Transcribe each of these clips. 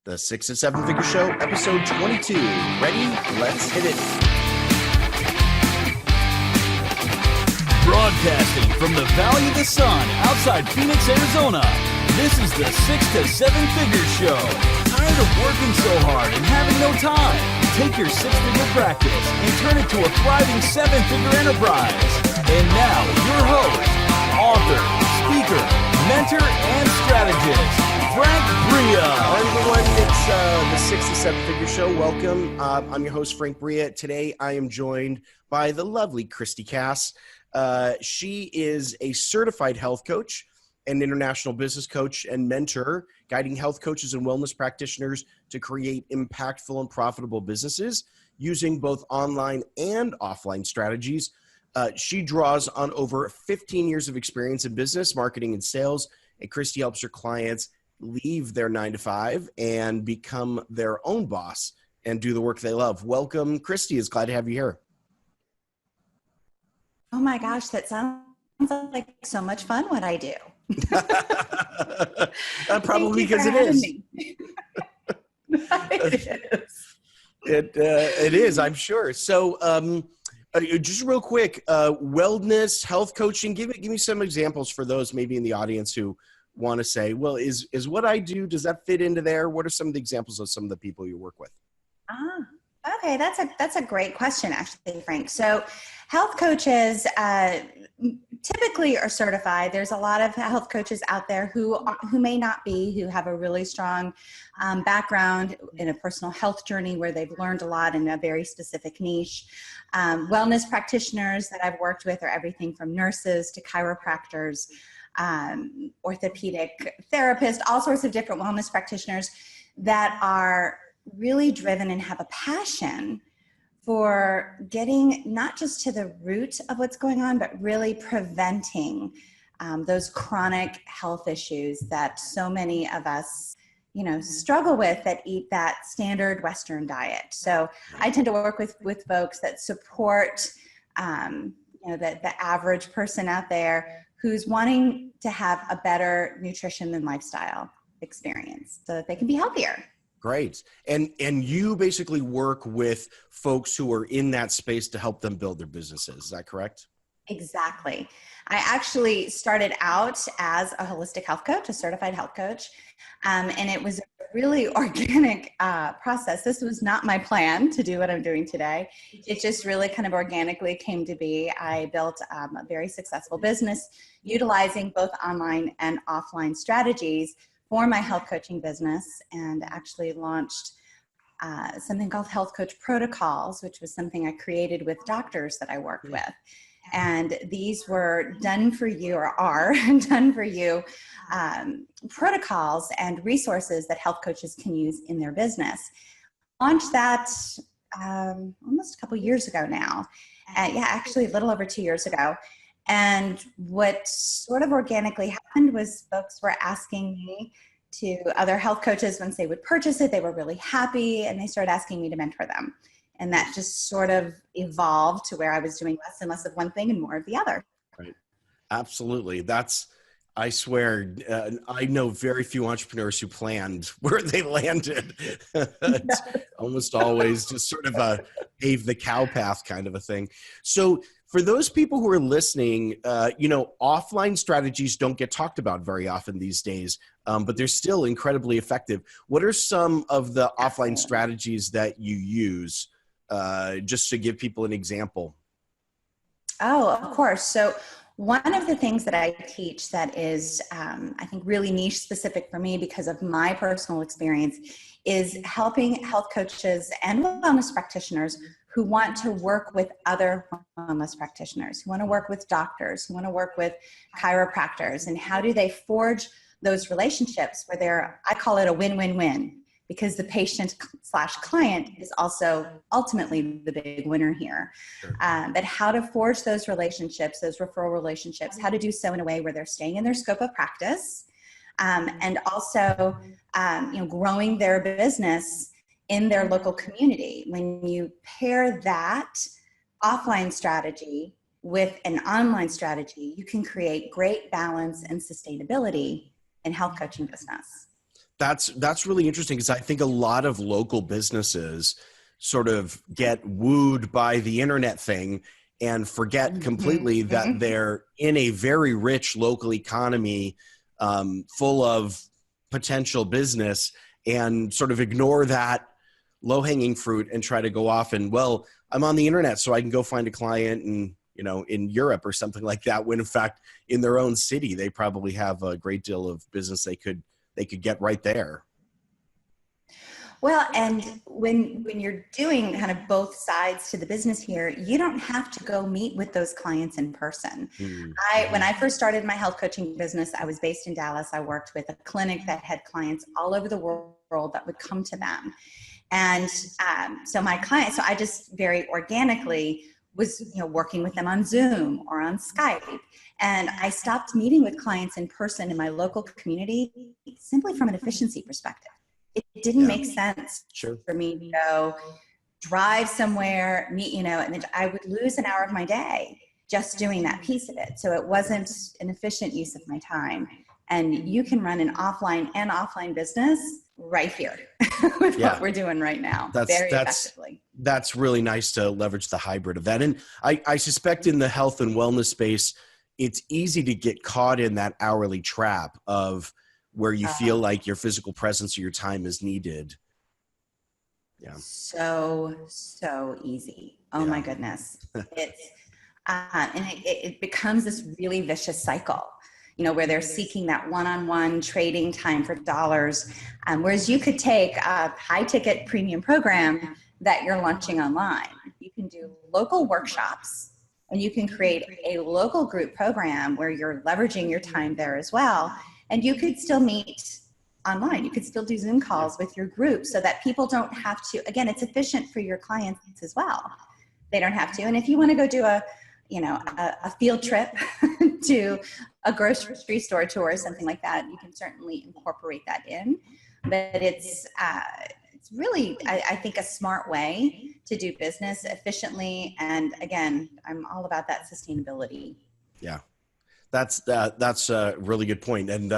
The 6 to 7 Figure Show, episode 22. Ready? Let's hit it. Broadcasting from the Valley of the Sun outside Phoenix, Arizona. This is the 6 to 7 Figure Show. Tired of working so hard and having no time? Take your 6-figure practice and turn it to a thriving 7-figure enterprise. And now, your host, author, speaker, mentor, and strategist, Frank Bria. All right, everyone, it's the 6 to 7 Figure Show. Welcome. I'm your host, Frank Bria. Today, I am joined by the lovely Christi Cass. She is a certified health coach, an international business coach, and mentor, guiding health coaches and wellness practitioners to create impactful and profitable businesses using both online and offline strategies. She draws on over 15 years of experience in business, marketing, and sales, and Christi helps her clients leave their 9-to-5 and become their own boss and do the work they love. Welcome, Christi. It's glad to have you here. Oh my gosh, that sounds like so much fun what I do. Probably because it is. It is, I'm sure. So just real quick, wellness, health coaching, give me some examples for those maybe in the audience who want to say, well, is what I do, does that fit into there? What are some of the examples of some of the people you work with? Okay, that's a great question, actually, Frank. So health coaches typically are certified. There's a lot of health coaches out there who may not be, who have a really strong background in a personal health journey where they've learned a lot in a very specific niche. Wellness practitioners that I've worked with are everything from nurses to chiropractors, orthopedic therapists, all sorts of different wellness practitioners that are really driven and have a passion for getting not just to the root of what's going on, but really preventing those chronic health issues that so many of us, struggle with that eat that standard Western diet. So I tend to work with folks that support, the average person out there who's wanting to have a better nutrition and lifestyle experience so that they can be healthier. Great. And you basically work with folks who are in that space to help them build their businesses. Is that correct? Exactly. I actually started out as a holistic health coach, a certified health coach, and it was a really organic process. This was not my plan to do what I'm doing today. It just really kind of organically came to be. I built a very successful business utilizing both online and offline strategies for my health coaching business, and actually launched something called Health Coach Protocols, which was something I created with doctors that I worked with. And these were done for you, or are done for you, protocols and resources that health coaches can use in their business. Launched that almost a couple years ago now. Actually a little over 2 years ago. And what sort of organically happened was folks were asking me to, other health coaches, once they would purchase it, they were really happy, and they started asking me to mentor them. And that just sort of evolved to where I was doing less and less of one thing and more of the other. Right. Absolutely. I swear, I know very few entrepreneurs who planned where they landed. It's almost always just sort of a pave the cow path kind of a thing. So for those people who are listening, offline strategies don't get talked about very often these days, but they're still incredibly effective. What are some of the offline strategies that you use, just to give people an example? Oh, of course. So one of the things that I teach that is, I think, really niche specific for me because of my personal experience is helping health coaches and wellness practitioners who want to work with other wellness practitioners, who want to work with doctors, who want to work with chiropractors, and how do they forge those relationships where I call it a win-win-win, because the patient/client is also ultimately the big winner here. Sure. But how to forge those relationships, those referral relationships, how to do so in a way where they're staying in their scope of practice, and also growing their business in their local community. When you pair that offline strategy with an online strategy, you can create great balance and sustainability in health coaching business. That's really interesting, because I think a lot of local businesses sort of get wooed by the internet thing and forget completely that they're in a very rich local economy, full of potential business, and sort of ignore that low-hanging fruit and try to go off and, well, I'm on the internet so I can go find a client in Europe or something like that, when in fact in their own city they probably have a great deal of business they could get right there. Well, and when you're doing kind of both sides to the business here, you don't have to go meet with those clients in person. When I first started my health coaching business, I was based in Dallas. I worked with a clinic that had clients all over the world that would come to them. And so I just very organically was working with them on Zoom or on Skype. And I stopped meeting with clients in person in my local community simply from an efficiency perspective. It didn't make sense for me to go drive somewhere, meet, and then I would lose an hour of my day just doing that piece of it. So it wasn't an efficient use of my time. And you can run an offline and offline business right here with what we're doing right now, very effectively. That's really nice to leverage the hybrid of that. And I suspect in the health and wellness space, it's easy to get caught in that hourly trap of where you feel like your physical presence or your time is needed. Yeah. So easy. Oh my goodness. It's, and it becomes this really vicious cycle, where they're seeking that one-on-one trading time for dollars. Whereas you could take a high ticket premium program that you're launching online. You can do local workshops, and you can create a local group program where you're leveraging your time there as well. And you could still meet online. You could still do Zoom calls with your group so that people don't have to, again, it's efficient for your clients as well. They don't have to. And if you want to go do a field trip to a grocery store tour or something like that, you can certainly incorporate that in. But it's really, I think, a smart way to do business efficiently. And again, I'm all about that sustainability. Yeah. That's a really good point. And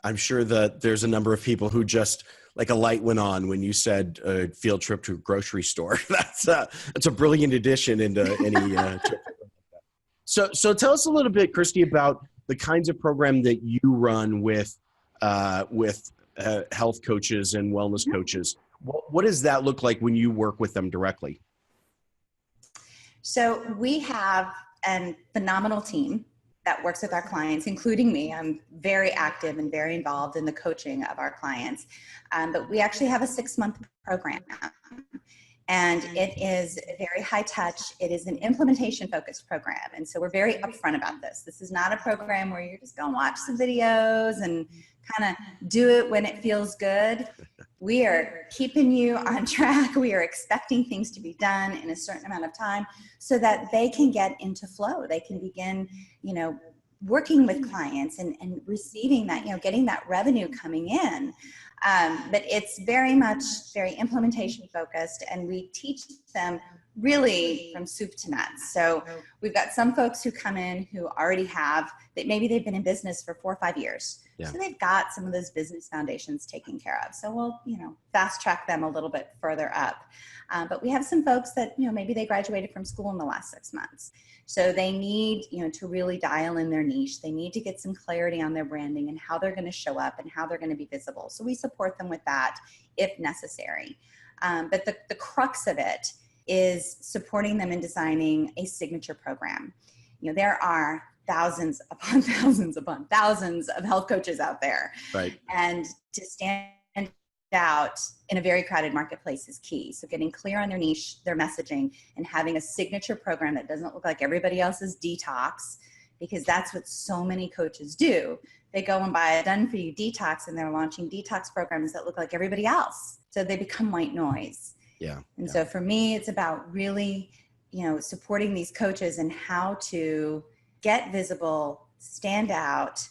I'm sure that there's a number of people who just like a light went on when you said a field trip to a grocery store. That's a brilliant addition into any trip. So tell us a little bit, Christi, about the kinds of program that you run with health coaches and wellness coaches. What does that look like when you work with them directly? So we have a phenomenal team that works with our clients, including me. I'm very active and very involved in the coaching of our clients. But we actually have a 6-month program. And it is very high touch. It is an implementation focused program. And so we're very upfront about this. This is not a program where you're just going to watch some videos and kind of do it when it feels good. We are keeping you on track. We are expecting things to be done in a certain amount of time so that they can get into flow. They can begin, working with clients and receiving that, getting that revenue coming in. But it's very implementation focused, and we teach them really from soup to nuts. So we've got some folks who come in who already maybe they've been in business for 4 or 5 years. Yeah. So they've got some of those business foundations taken care of. So we'll, fast track them a little bit further up. But we have some folks that, maybe they graduated from school in the last 6 months. So they need, to really dial in their niche. They need to get some clarity on their branding and how they're going to show up and how they're going to be visible. So we support them with that if necessary. But the crux of it is supporting them in designing a signature program. There are thousands upon thousands upon thousands of health coaches out there. Right. And to stand out in a very crowded marketplace is key. So getting clear on their niche, their messaging, and having a signature program that doesn't look like everybody else's detox, because that's what so many coaches do. They go and buy a done-for-you detox, and they're launching detox programs that look like everybody else. So they become white noise. Yeah. And so for me, it's about really, supporting these coaches and how to get visible, stand out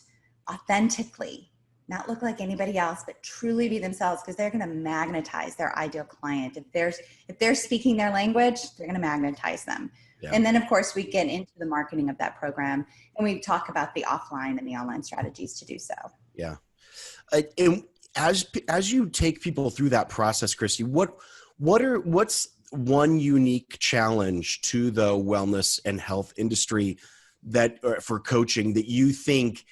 authentically, not look like anybody else, but truly be themselves, because they're going to magnetize their ideal client. If they're speaking their language, they're going to magnetize them. Yeah. And then of course we get into the marketing of that program, and we talk about the offline and the online strategies to do so. Yeah. And as you take people through that process, Christi, what's one unique challenge to the wellness and health industry that for coaching that you think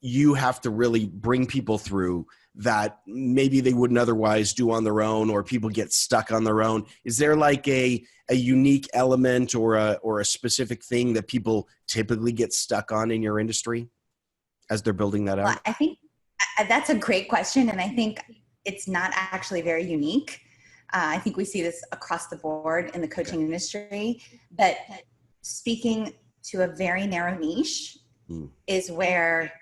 you have to really bring people through that maybe they wouldn't otherwise do on their own, or people get stuck on their own? Is there like a unique element or a specific thing that people typically get stuck on in your industry as they're building that out? Well, I think that's a great question. And I think it's not actually very unique. I think we see this across the board in the coaching industry, but speaking to a very narrow niche is where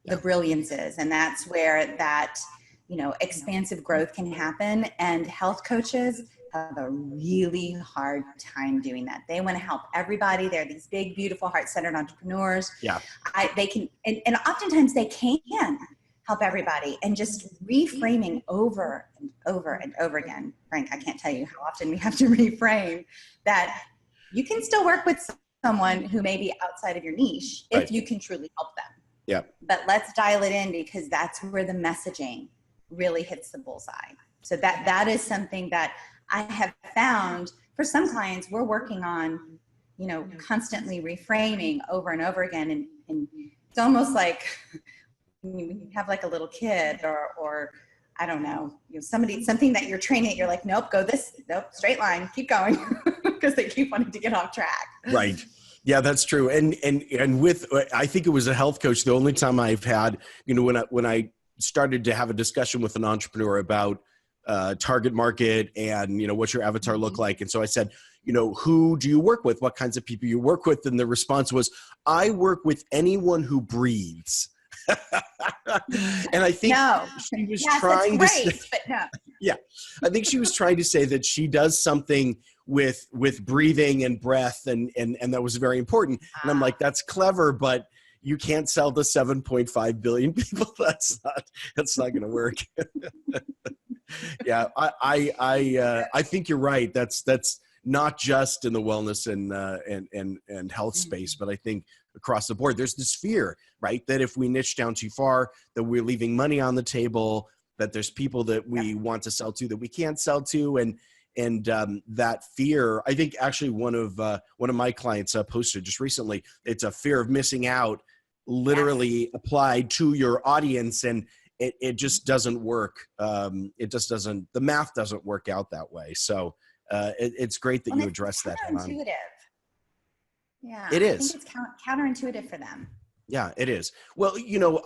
the brilliance is. And that's where that, expansive growth can happen. And health coaches have a really hard time doing that. They want to help everybody. They're these big, beautiful, heart-centered entrepreneurs. Yeah. They can, and oftentimes they can help everybody, and just reframing over and over and over again. Frank, I can't tell you how often we have to reframe that you can still work with someone who may be outside of your niche if you can truly help them. Yeah. But let's dial it in, because that's where the messaging really hits the bullseye. So that is something that I have found for some clients we're working on, constantly reframing over and over again. And it's almost like you have like a little kid or I don't know, something that you're training, you're like, nope, straight line, keep going, because they keep wanting to get off track. Right. Yeah, that's true. And with, I think it was a health coach, the only time I've had, when I started to have a discussion with an entrepreneur about target market and, what's your avatar look like. And so I said, who do you work with? What kinds of people you work with? And the response was, I work with anyone who breathes. And I think she was trying to say, but no. Yeah, I think she was trying to say that she does something with breathing and breath, and that was very important. And I'm like, that's clever, but you can't sell to 7.5 billion people. That's not going to work. Yeah, I think you're right. That's not just in the wellness and health space, but I think across the board, there's this fear, right? That if we niche down too far, that we're leaving money on the table, that there's people that we want to sell to that we can't sell to. And that fear, I think actually one of my clients posted just recently, it's a fear of missing out, literally applied to your audience. And it just doesn't work. The math doesn't work out that way. So it's great that you address that. Counterintuitive. Yeah, it is. I think it's counterintuitive for them. Yeah, it is. Well,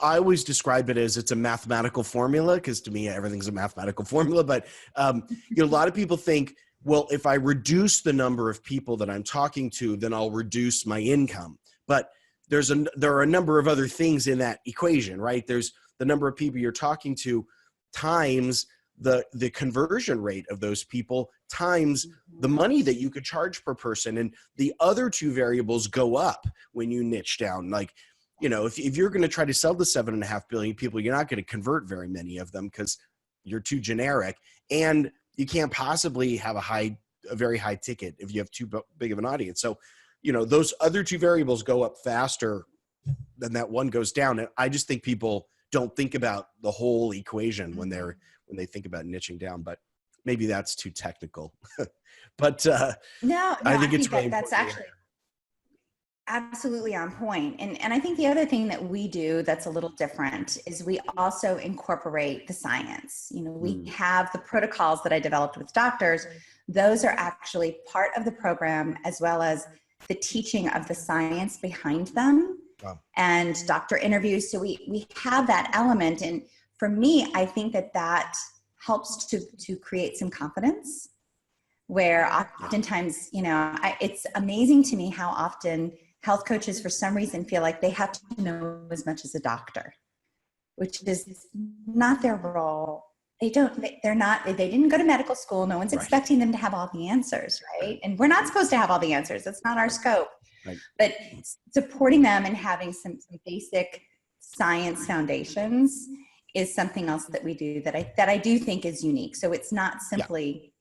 I always describe it as it's a mathematical formula, because to me, everything's a mathematical formula. But, a lot of people think, well, if I reduce the number of people that I'm talking to, then I'll reduce my income. But there are a number of other things in that equation, right? There's the number of people you're talking to times the conversion rate of those people times the money that you could charge per person. And the other two variables go up when you niche down. Like, if you're going to try to sell to 7.5 billion people, you're not going to convert very many of them because you're too generic, and you can't possibly have a very high ticket if you have too big of an audience. So, those other two variables go up faster than that one goes down. And I just think people don't think about the whole equation when they think about niching down, but maybe that's too technical. But no, I think it's really that's actually absolutely on point. And I think the other thing that we do that's a little different is we also incorporate the science. We have the protocols that I developed with doctors. Those are actually part of the program, as well as the teaching of the science behind them. Wow. And doctor interviews. So we have that element. And for me, I think that helps to create some confidence, where oftentimes, it's amazing to me how often health coaches, for some reason, feel like they have to know as much as a doctor, which is not their role. They didn't go to medical school. No one's expecting them to have all the answers, right? And we're not supposed to have all the answers. That's not our scope. Right. But supporting them and having some basic science foundations is something else that we do that I do think is unique. So it's not simply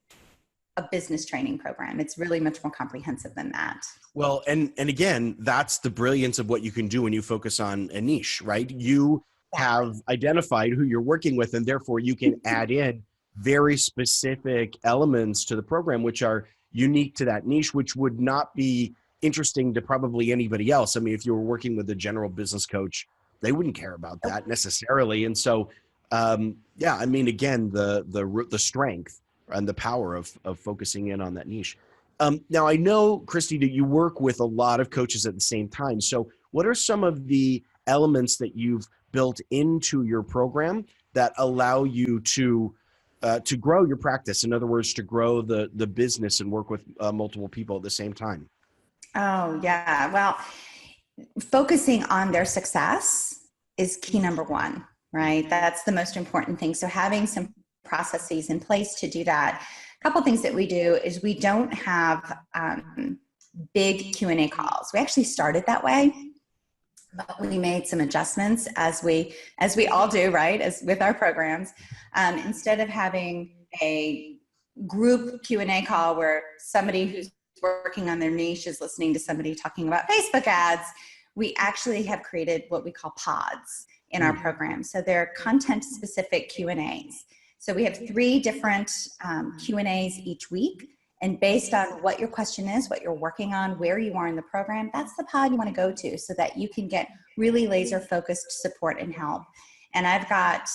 a business training program. It's really much more comprehensive than that. Well, and again, that's the brilliance of what you can do when you focus on a niche, right? You have identified who you're working with, and therefore you can add in very specific elements to the program which are unique to that niche, which would not be interesting to probably anybody else. I mean, if you were working with a general business coach, they wouldn't care about that necessarily. And so, yeah, I mean, again, the strength and the power of focusing in on that niche. Now, I know, Christi, that you work with a lot of coaches at the same time. So what are some of the elements that you've built into your program that allow you to grow your practice? In other words, to grow the business and work with multiple people at the same time? Oh, yeah. Well, focusing on their success is key number one, right? That's the most important thing. So having some processes in place to do that. A couple things that we do is we don't have big Q&A calls. We actually started that way, but we made some adjustments as we all do, right? As with our programs, instead of having a group Q&A call where somebody who's working on their niche is listening to somebody talking about Facebook ads, we actually have created what we call pods in our program. So they're content specific Q&As. So we have 3 different Q&As each week. And based on what your question is, what you're working on, where you are in the program, that's the pod you want to go to so that you can get really laser focused support and help. And I've got,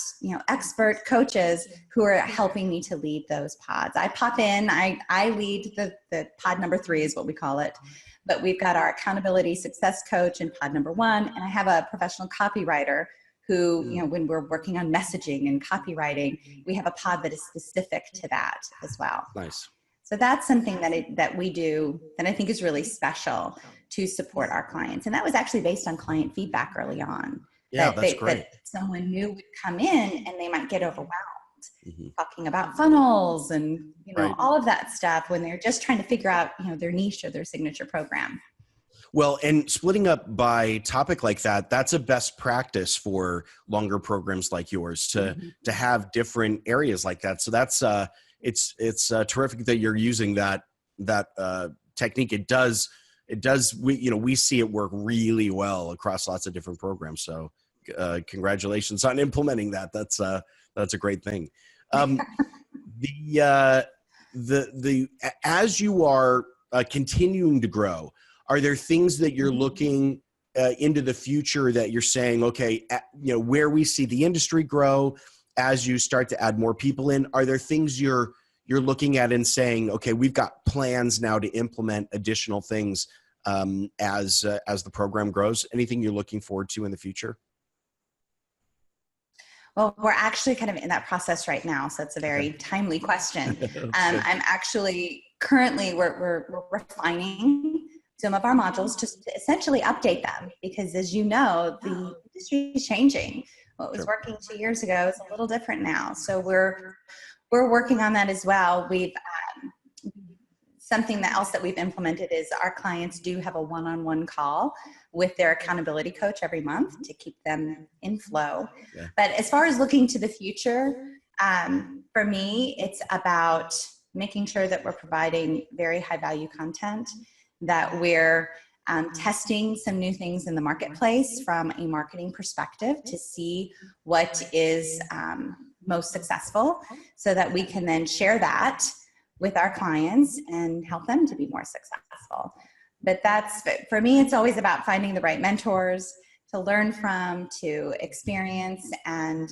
expert coaches who are helping me to lead those pods. I pop in, I lead the pod number 3 is what we call it. But we've got our accountability success coach in pod number 1. And I have a professional copywriter who, when we're working on messaging and copywriting, we have a pod that is specific to that as well. Nice. So that's something that we do that I think is really special to support our clients. And that was actually based on client feedback early on. Yeah, that's great. That someone new would come in and they might get overwhelmed talking about funnels and, all of that stuff when they're just trying to figure out, their niche or their signature program. Well, and splitting up by topic like that, that's a best practice for longer programs like yours to have different areas like that. So that's it's terrific that you're using that technique. It does we see it work really well across lots of different programs. So congratulations on implementing that. That's a great thing. As you are continuing to grow, are there things that you're looking into the future that you're saying, okay, where we see the industry grow as you start to add more people in? Are there things you're looking at and saying, okay, we've got plans now to implement additional things as the program grows? Anything you're looking forward to in the future? Well, we're actually kind of in that process right now, so it's a very timely question. I'm actually currently we're refining some of our modules to essentially update them because, as you know, the industry is changing. What was working 2 years ago is a little different now. So we're working on that as well. We've something else that we've implemented is our clients do have a one-on-one call with their accountability coach every month to keep them in flow. Yeah. But as far as looking to the future, for me, it's about making sure that we're providing very high value content, that we're testing some new things in the marketplace from a marketing perspective to see what is most successful so that we can then share that with our clients and help them to be more successful. But for me, it's always about finding the right mentors to learn from, to experience, and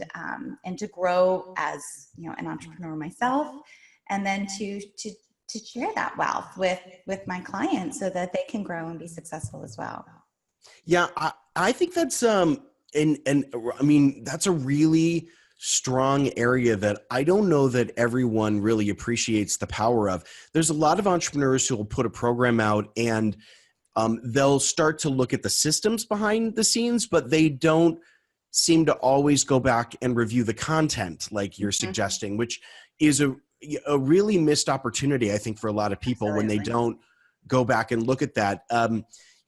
to grow as an entrepreneur myself, and then to share that wealth with my clients so that they can grow and be successful as well. Yeah, I think that's and I mean that's a really strong area that I don't know that everyone really appreciates the power of. There's a lot of entrepreneurs who will put a program out and they'll start to look at the systems behind the scenes, but they don't seem to always go back and review the content like you're suggesting, which is a really missed opportunity, I think, for a lot of people. Absolutely. When they don't go back and look at that.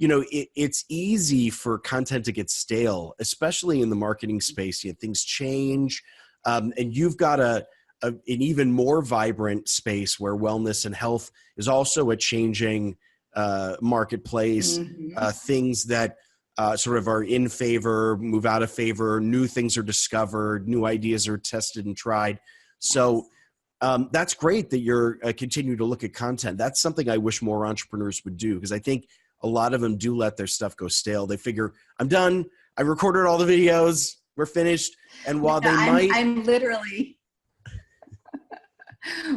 It's easy for content to get stale, especially in the marketing space. Things change, and you've got an even more vibrant space where wellness and health is also a changing marketplace. Things that sort of are in favor, move out of favor, new things are discovered, new ideas are tested and tried. So that's great that you're continue to look at content. That's something I wish more entrepreneurs would do, because I think a lot of them do let their stuff go stale. They figure, I'm done. I recorded all the videos. We're finished. And while I'm literally,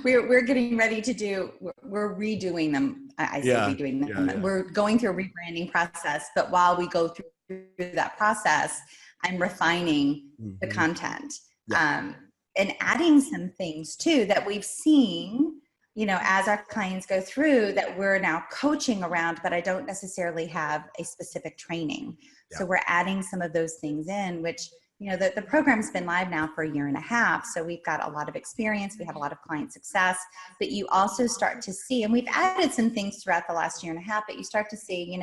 we're getting ready to do, we're redoing them. I say redoing them. Yeah. We're going through a rebranding process, but while we go through that process, I'm refining the content. Yeah. And adding some things too that we've seen, as our clients go through, that we're now coaching around, but I don't necessarily have a specific training. Yeah. So we're adding some of those things in, which, the program's been live now for 1.5 years. So we've got a lot of experience. We have a lot of client success, but you also start to see, and we've added some things throughout the last 1.5 years, but you start to see,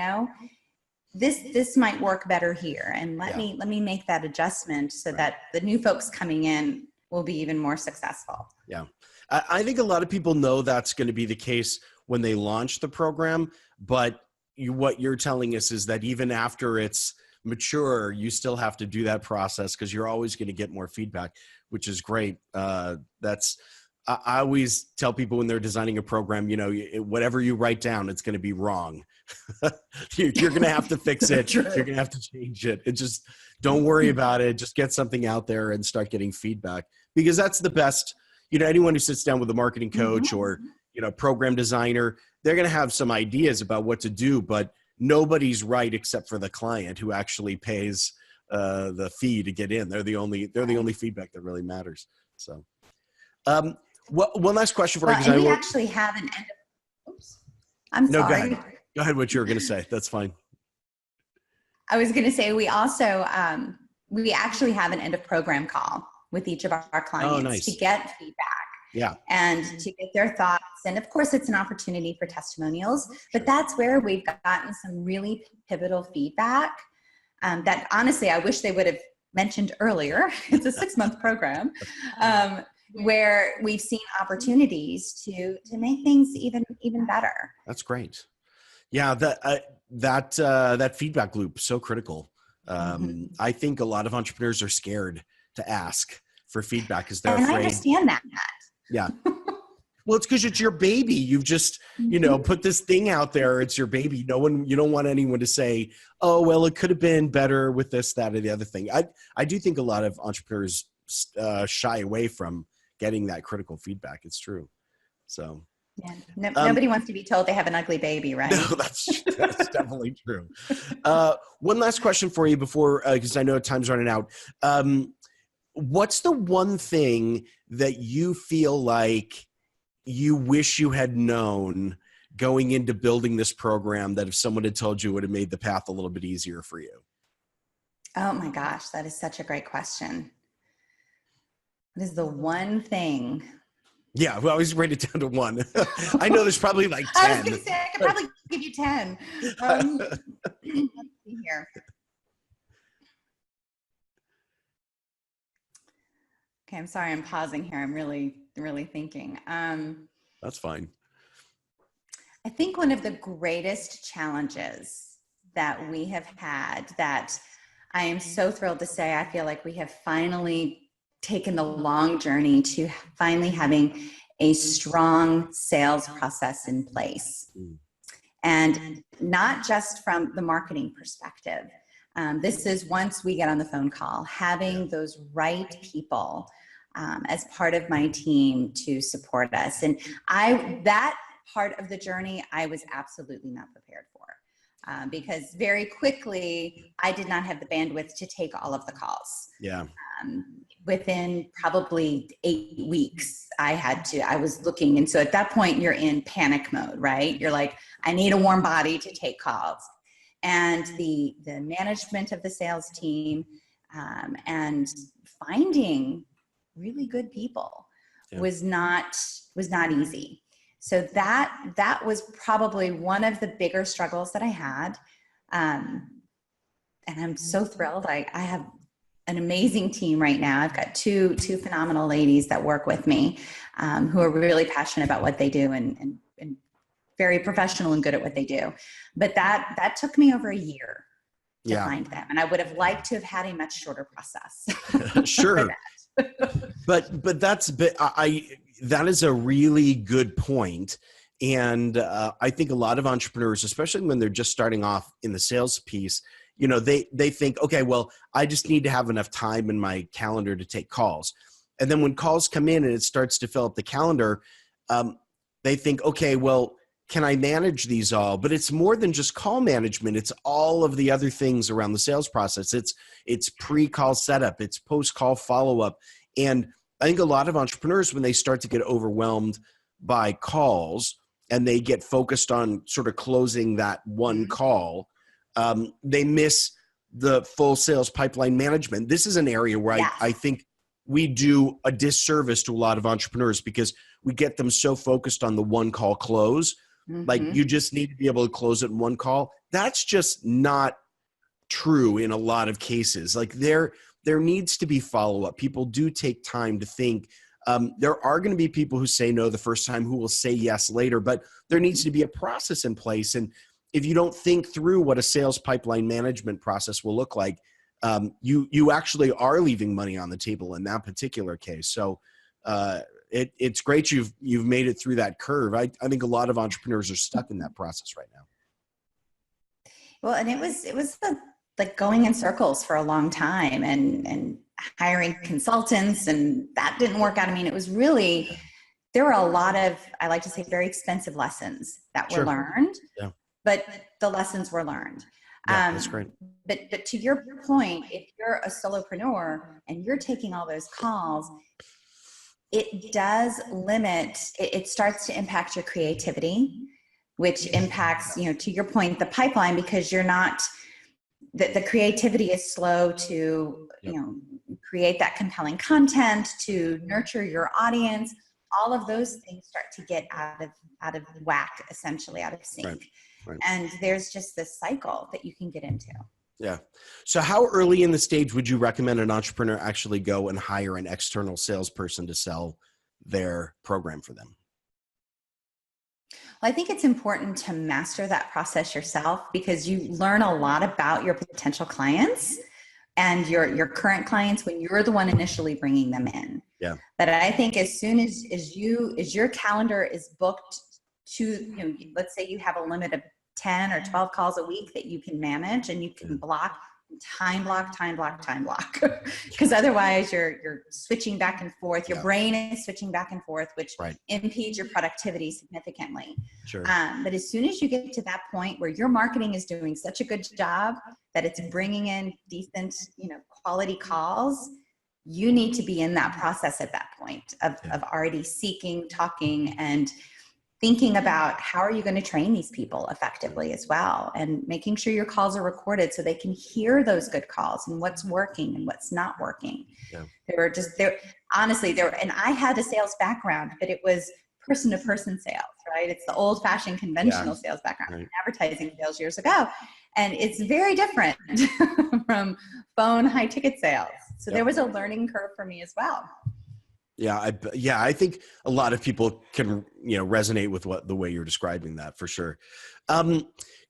this might work better here. And let me make that adjustment so that the new folks coming in will be even more successful. Yeah. I think a lot of people know that's going to be the case when they launch the program, but what you're telling us is that even after it's mature, you still have to do that process, because you're always going to get more feedback, which is great. I always tell people when they're designing a program, whatever you write down, it's going to be wrong. You're going to have to fix it. You're going to have to change it. It just, don't worry about it. Just get something out there and start getting feedback, because that's the best. Anyone who sits down with a marketing coach or, program designer, they're going to have some ideas about what to do, but nobody's right except for the client who actually pays the fee to get in. They're the only feedback that really matters. So, one last question for you. We actually have an end of, oops, I'm sorry. Go ahead. What you were going to say. That's fine. I was going to say, we also, we actually have an end of program call with each of our clients to get feedback. Yeah. And to get their thoughts. And of course, it's an opportunity for testimonials, but that's where we've gotten some really pivotal feedback that honestly, I wish they would have mentioned earlier. It's a 6-month program where we've seen opportunities to make things even better. That's great. Yeah. That feedback loop, so critical. I think a lot of entrepreneurs are scared to ask for feedback because they're afraid. I understand that. Yeah. Well, it's because it's your baby. You've just, put this thing out there. It's your baby. You don't want anyone to say, oh, well, it could have been better with this, that, or the other thing. I do think a lot of entrepreneurs shy away from getting that critical feedback. It's true. So. Yeah. Nobody wants to be told they have an ugly baby, right? No, that's definitely true. One last question for you before, because I know time's running out. What's the one thing that you feel like you wish you had known going into building this program that if someone had told you would have made the path a little bit easier for you? Oh my gosh, that is such a great question. What is the one thing? Yeah, we always rate it down to one. I know there's probably like 10. I was going to say, I could probably give you 10. Let's see here. Okay, I'm sorry, I'm pausing here. I'm really, really thinking. That's fine. I think one of the greatest challenges that we have had that I am so thrilled to say, I feel like we have finally taken the long journey to finally having a strong sales process in place. And not just from the marketing perspective. This is once we get on the phone call, having those right people as part of my team to support us. And that part of the journey, I was absolutely not prepared for because very quickly, I did not have the bandwidth to take all of the calls. Yeah. Within probably 8 weeks, I was looking. And so at that point, you're in panic mode, right? You're like, I need a warm body to take calls. And the management of the sales team and finding really good people was not easy. So that was probably one of the bigger struggles that I had. And I'm so thrilled. I have an amazing team right now. I've got two phenomenal ladies that work with me who are really passionate about what they do and very professional and good at what they do. But that took me over a year to Yeah. find them. And I would have liked to have had a much shorter process. Sure. but that is a really good point. And I think a lot of entrepreneurs, especially when they're just starting off in the sales piece, they think, okay, well, I just need to have enough time in my calendar to take calls. And then when calls come in and it starts to fill up the calendar, they think, okay, well, can I manage these all? But it's more than just call management. It's all of the other things around the sales process. It's pre-call setup. It's post-call follow-up. And I think a lot of entrepreneurs, when they start to get overwhelmed by calls and they get focused on sort of closing that one call, they miss the full sales pipeline management. This is an area where I think we do a disservice to a lot of entrepreneurs because we get them so focused on the one call close. Like you just need to be able to close it in one call. That's just not true in a lot of cases. Like there needs to be follow-up. People do take time to think. There are going to be people who say no the first time who will say yes later, but there needs to be a process in place. And if you don't think through what a sales pipeline management process will look like, you actually are leaving money on the table in that particular case. So it's great you've made it through that curve. I think a lot of entrepreneurs are stuck in that process right now. Well, and it was like going in circles for a long time and hiring consultants, and that didn't work out. I mean, it was really, there were a lot of, I like to say, very expensive lessons that were learned, but the lessons were learned. That's great. But to your point, if you're a solopreneur and you're taking all those calls, it does limit, it starts to impact your creativity, which impacts, to your point, the pipeline, because you're not, the creativity is slow to, create that compelling content, to nurture your audience. All of those things start to get out of whack, essentially out of sync. Right. And there's just this cycle that you can get into. Yeah. So how early in the stage would you recommend an entrepreneur actually go and hire an external salesperson to sell their program for them? Well, I think it's important to master that process yourself, because you learn a lot about your potential clients and your current clients when you're the one initially bringing them in. Yeah. But I think as soon as your calendar is booked to, let's say you have a limit of 10 or 12 calls a week that you can manage, and you can time block, because otherwise you're switching back and forth. Your brain is switching back and forth, which impedes your productivity significantly. Sure. But as soon as you get to that point where your marketing is doing such a good job that it's bringing in decent, quality calls, you need to be in that process at that point of already seeking, talking, and thinking about how are you going to train these people effectively as well, and making sure your calls are recorded so they can hear those good calls and what's working and what's not working. Yeah. Honestly, and I had a sales background, but it was person-to-person sales, right? It's the old-fashioned conventional sales background, advertising sales years ago. And it's very different from phone high-ticket sales. So there was a learning curve for me as well. Yeah, I think a lot of people can, resonate with the way you're describing that, for sure.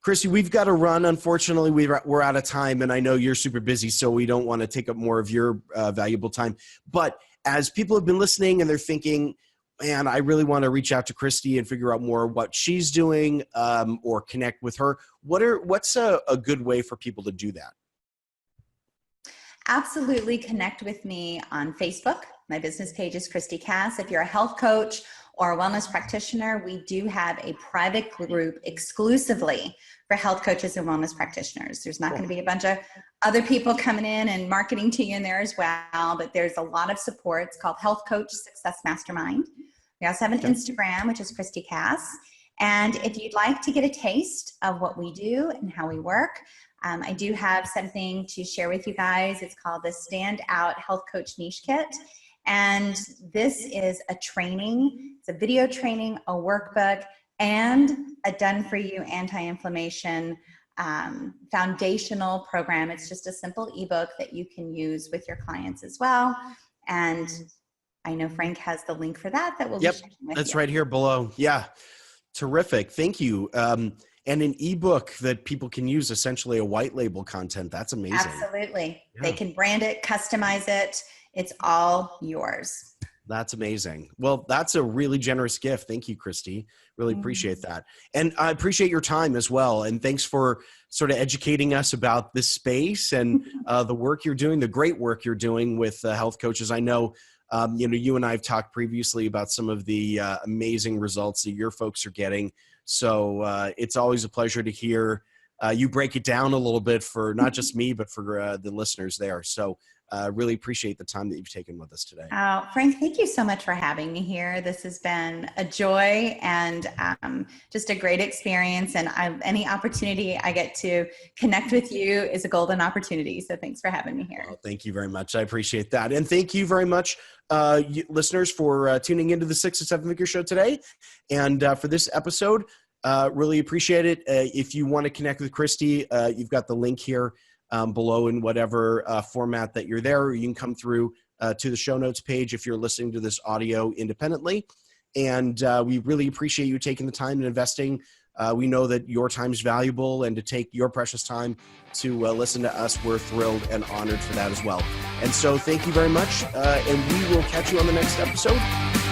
Christi, we've got to run. Unfortunately, we're out of time, and I know you're super busy, so we don't want to take up more of your valuable time. But as people have been listening and they're thinking, man, I really want to reach out to Christi and figure out more what she's doing, or connect with her, what's a good way for people to do that? Absolutely connect with me on Facebook. My business page is Christi Cass. If you're a health coach or a wellness practitioner, we do have a private group exclusively for health coaches and wellness practitioners. There's not going to be a bunch of other people coming in and marketing to you in there as well, but there's a lot of support. It's called Health Coach Success Mastermind. We also have an Instagram, which is Christi Cass. And if you'd like to get a taste of what we do and how we work, I do have something to share with you guys. It's called the Stand Out Health Coach Niche Kit. And this is a training. It's a video training, a workbook, and a done-for-you anti-inflammation foundational program. It's just a simple ebook that you can use with your clients as well. And I know Frank has the link for that we'll be sharing with you. That's right here below. Yeah. Terrific. Thank you. and an ebook that people can use, essentially a white label content. That's amazing. Absolutely. Yeah. They can brand it, customize it. It's all yours. That's amazing. Well, that's a really generous gift. Thank you, Christi. Really appreciate that. And I appreciate your time as well. And thanks for sort of educating us about this space and the work you're doing, the great work you're doing with health coaches. I know, you and I have talked previously about some of the amazing results that your folks are getting. So it's always a pleasure to hear you break it down a little bit for not just me, but for the listeners there. So really appreciate the time that you've taken with us today. Frank, thank you so much for having me here. This has been a joy and just a great experience. And any opportunity I get to connect with you is a golden opportunity. So thanks for having me here. Well, thank you very much. I appreciate that. And thank you very much, listeners, for tuning into the 6 to 7 Figure Show today. And for this episode, really appreciate it. If you want to connect with Christi, you've got the link here below in whatever format that you're there, or you can come through to the show notes page if you're listening to this audio independently. And we really appreciate you taking the time and investing. We know that your time is valuable, and to take your precious time to listen to us, we're thrilled and honored for that as well. And so thank you very much, and we will catch you on the next episode.